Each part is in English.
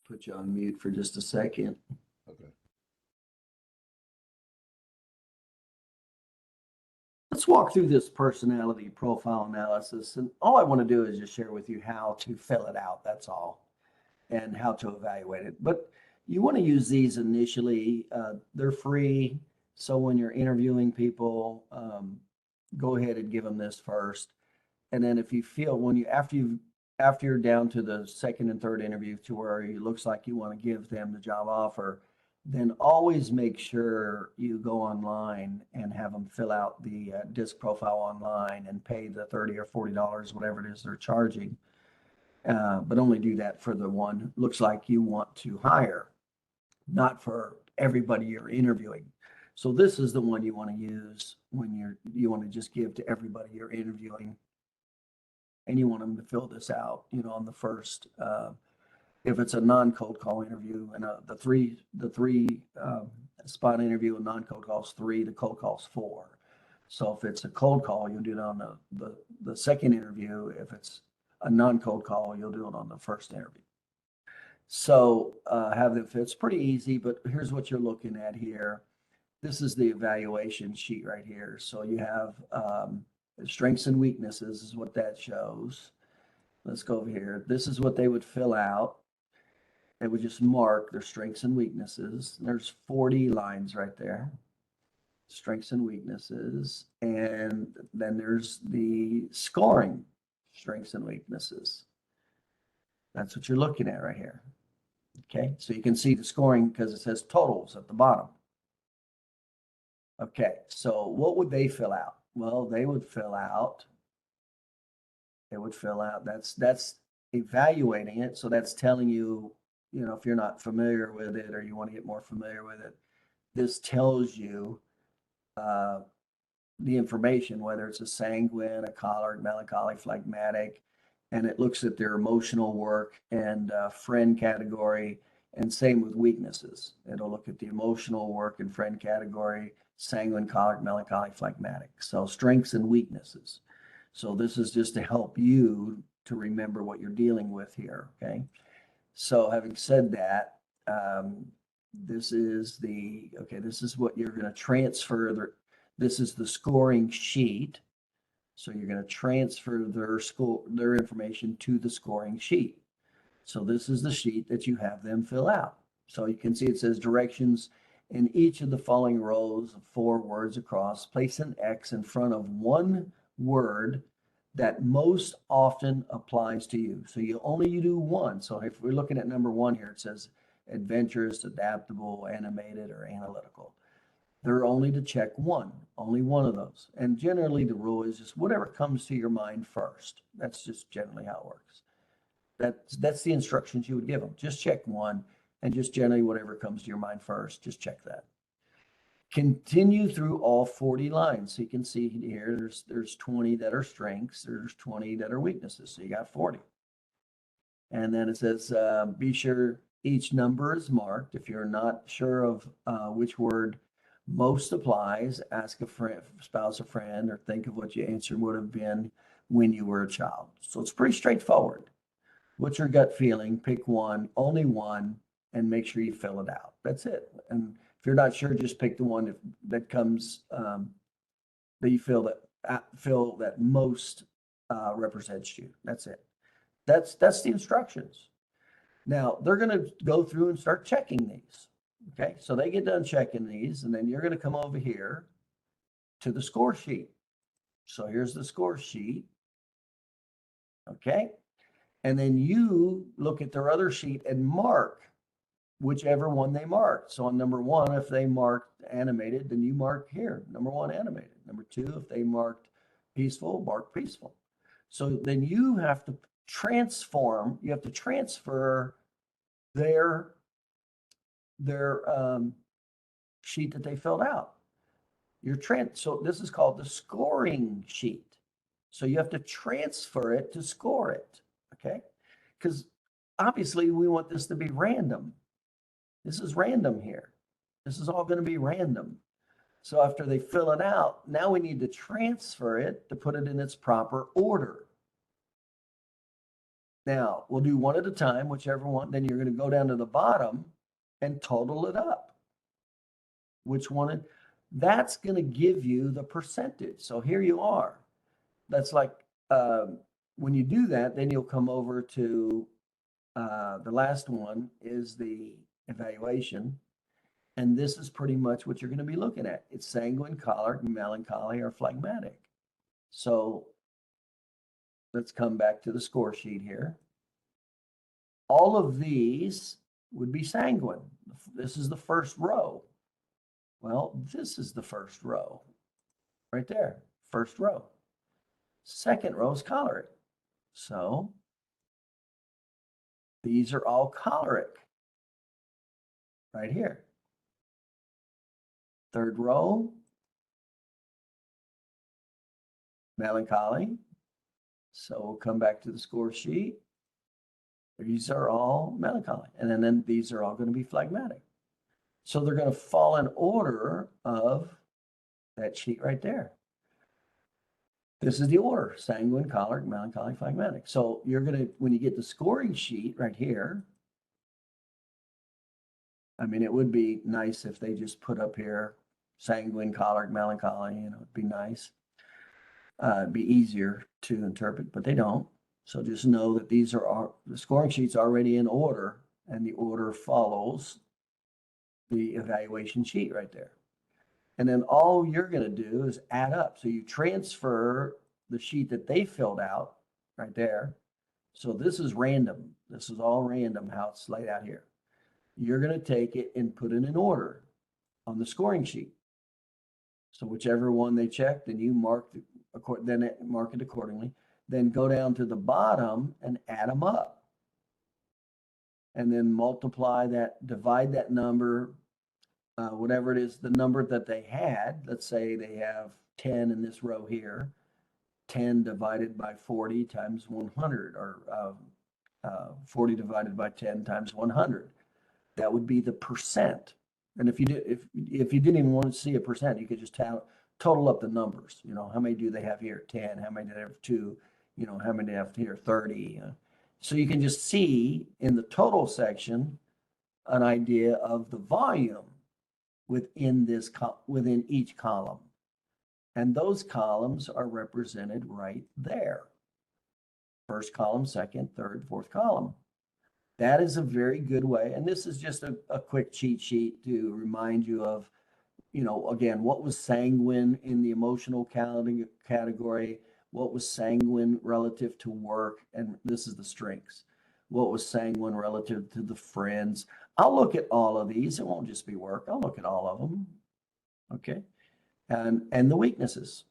Put you on mute for just a second. Okay. Let's walk through this personality profile analysis. And all I want to do is just share with you how to fill it out. That's all. And how to evaluate it. But you want to use these initially. They're free. So when you're interviewing people, go ahead and give them this first. And then if you feel after you're down to the second and third interview to where it looks like you want to give them the job offer, then always make sure you go online and have them fill out the disc profile online and pay the $30 or $40, whatever it is they're charging. But only do that for the one looks like you want to hire, not for everybody you're interviewing. So this is the one you want to use when you want to just give to everybody you're interviewing. And you want them to fill this out, on the first, if it's a non-cold call interview, and the three spot interview, a non-cold calls 3, the cold calls 4. So if it's a cold call, you'll do it on the second interview. If it's a non-cold call, you'll do it on the first interview. So it's pretty easy, but here's what you're looking at here. This is the evaluation sheet right here. So you have strengths and weaknesses is what that shows. Let's go over here. This is what they would fill out. They would just mark their strengths and weaknesses. There's 40 lines right there. Strengths and weaknesses. And then there's the scoring, strengths and weaknesses. That's what you're looking at right here. Okay, so you can see the scoring because it says totals at the bottom. Okay, so what would they fill out? Well, they would fill out, that's evaluating it. So that's telling you, if you're not familiar with it or you want to get more familiar with it, this tells you the information, whether it's a sanguine, a choleric, melancholic, phlegmatic, and it looks at their emotional work and friend category, and same with weaknesses. It'll look at the emotional work and friend category, sanguine, choleric, melancholic, phlegmatic. So strengths and weaknesses. So this is just to help you to remember what you're dealing with here, okay? So having said that, this is what you're going to transfer. This is the scoring sheet. So you're going to transfer their information to the scoring sheet. So this is the sheet that you have them fill out. So you can see it says directions in each of the following rows of 4 words across. Place an X in front of one word that most often applies to you. So you do one. So if we're looking at number 1 here, it says adventurous, adaptable, animated, or analytical. They're only to check only one of those. And generally the rule is just whatever comes to your mind first. That's just generally how it works. That's the instructions you would give them. Just check one, and just generally whatever comes to your mind first, just check that. Continue through all 40 lines. So you can see here, there's 20 that are strengths, there's 20 that are weaknesses. So you got 40. And then it says, be sure each number is marked. If you're not sure of which word most applies, ask a friend, spouse, or friend, or think of what your answer would have been when you were a child. So it's pretty straightforward. What's your gut feeling? Pick one, only one, and make sure you fill it out. That's it. And if you're not sure, just pick the one that comes that you feel that most represents you. That's it. That's the instructions. Now they're going to go through and start checking these. Okay, so they get done checking these, and then you're going to come over here to the score sheet. So here's the score sheet. Okay, and then you look at their other sheet and mark whichever one they marked. So on number 1, if they marked animated, then you mark here, number 1 animated. Number 2, if they marked peaceful, mark peaceful. So then you have to transfer their sheet that they filled out. So this is called the scoring sheet. So you have to transfer it to score it, okay? Because obviously we want this to be random. This is random here. This is all going to be random. So after they fill it out, now we need to transfer it to put it in its proper order. Now, we'll do one at a time, whichever one. Then you're going to go down to the bottom and total it up. Which one? That's going to give you the percentage. So here you are. That's like when you do that, then you'll come over to the last one is the evaluation. And this is pretty much what you're going to be looking at. It's sanguine, choleric, melancholy, or phlegmatic. So let's come back to the score sheet here. All of these would be sanguine. This is the first row. Well, this is the first row right there, first row. Second row is choleric. So these are all choleric right here. Third row, melancholy. So we'll come back to the score sheet. These are all melancholy. And then these are all going to be phlegmatic. So they're going to fall in order of that sheet right there. This is the order: sanguine, choleric, melancholy, phlegmatic. So you're going to, when you get the scoring sheet right here, I mean, it would be nice if they just put up here sanguine, choleric, melancholy, you know, it'd be nice. It'd be easier to interpret, but they don't. So just know that these are the scoring sheet's already in order, and the order follows the evaluation sheet right there. And then all you're going to do is add up. So you transfer the sheet that they filled out right there. So this is random. This is all random how it's laid out here. You're going to take it and put it in order on the scoring sheet. So whichever one they checked, then you mark it accordingly. Then go down to the bottom and add them up. And then multiply that, divide that number, whatever it is, the number that they had. Let's say they have 10 in this row here. 10 divided by 40 times 100, or 40 divided by 10 times 100. That would be the percent. And if you didn't even want to see a percent, you could just total up the numbers. You know, how many do they have here? 10. How many do they have? 2. You know, how many do they have here? 30. So you can just see in the total section an idea of the volume within each column. And those columns are represented right there. First column, second, third, fourth column. That is a very good way. And this is just a quick cheat sheet to remind you of, you know, again, what was sanguine in the emotional category, what was sanguine relative to work, and this is the strengths. What was sanguine relative to the friends. I'll look at all of these. It won't just be work. I'll look at all of them. Okay. And the weaknesses.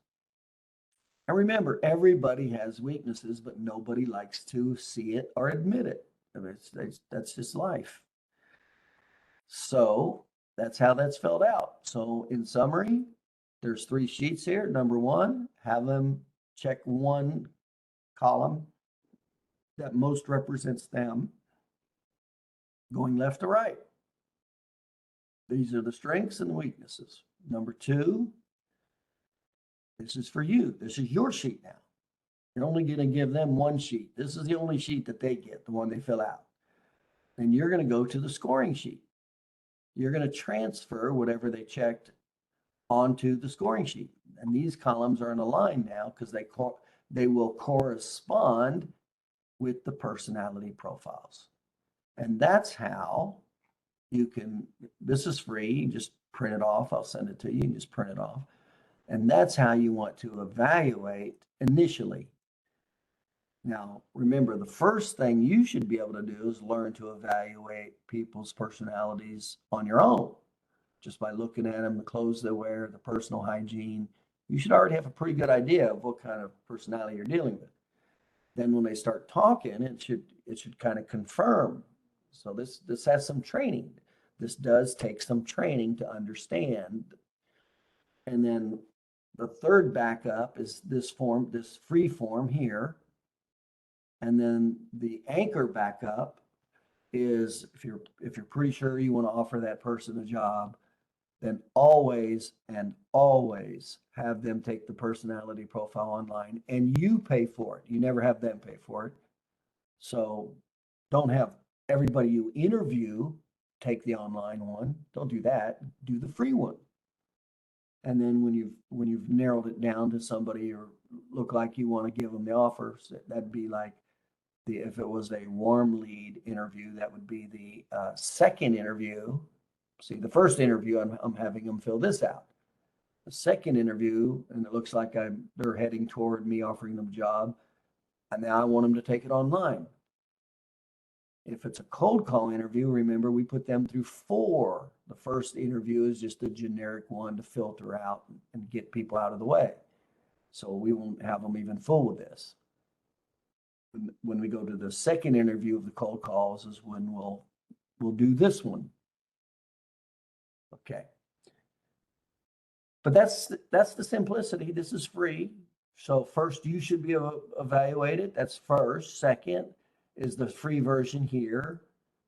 And remember, everybody has weaknesses, but nobody likes to see it or admit it. That's just life. So that's how that's filled out. So in summary, there's 3 sheets here. Number 1, have them check one column that most represents them, going left to right. These are the strengths and weaknesses. Number 2, this is for you. This is your sheet now. You're only going to give them one sheet. This is the only sheet that they get, the one they fill out. And you're going to go to the scoring sheet. You're going to transfer whatever they checked onto the scoring sheet. And these columns are in a line now because they will correspond with the personality profiles. And that's how you can, this is free, you just print it off. I'll send it to you, and just print it off. And that's how you want to evaluate initially. Now, remember, the first thing you should be able to do is learn to evaluate people's personalities on your own, just by looking at them, the clothes they wear, the personal hygiene. You should already have a pretty good idea of what kind of personality you're dealing with. Then when they start talking, it should kind of confirm. So this has some training. This does take some training to understand. And then the third backup is this form, this free form here. And then the anchor backup is if you're pretty sure you want to offer that person a job, then always have them take the personality profile online, and you pay for it. You never have them pay for it. So don't have everybody you interview take the online one. Don't do that. Do the free one. And then when you've narrowed it down to somebody or look like you want to give them the offer, that'd be like if it was a warm lead interview, that would be the second interview. See, the first interview, I'm having them fill this out. The second interview, and it looks like they're heading toward me offering them a job, and now I want them to take it online. If it's a cold call interview, remember we put them through 4. The first interview is just a generic one to filter out and get people out of the way. So we won't have them even fool with this. When we go to the second interview of the cold calls is when we'll do this one. Okay. But that's the simplicity. This is free. So first you should be evaluated. That's first. Second is the free version here.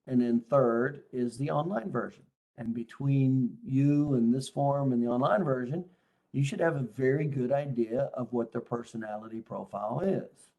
And then third is the online version. And between you and this form and the online version, you should have a very good idea of what their personality profile is.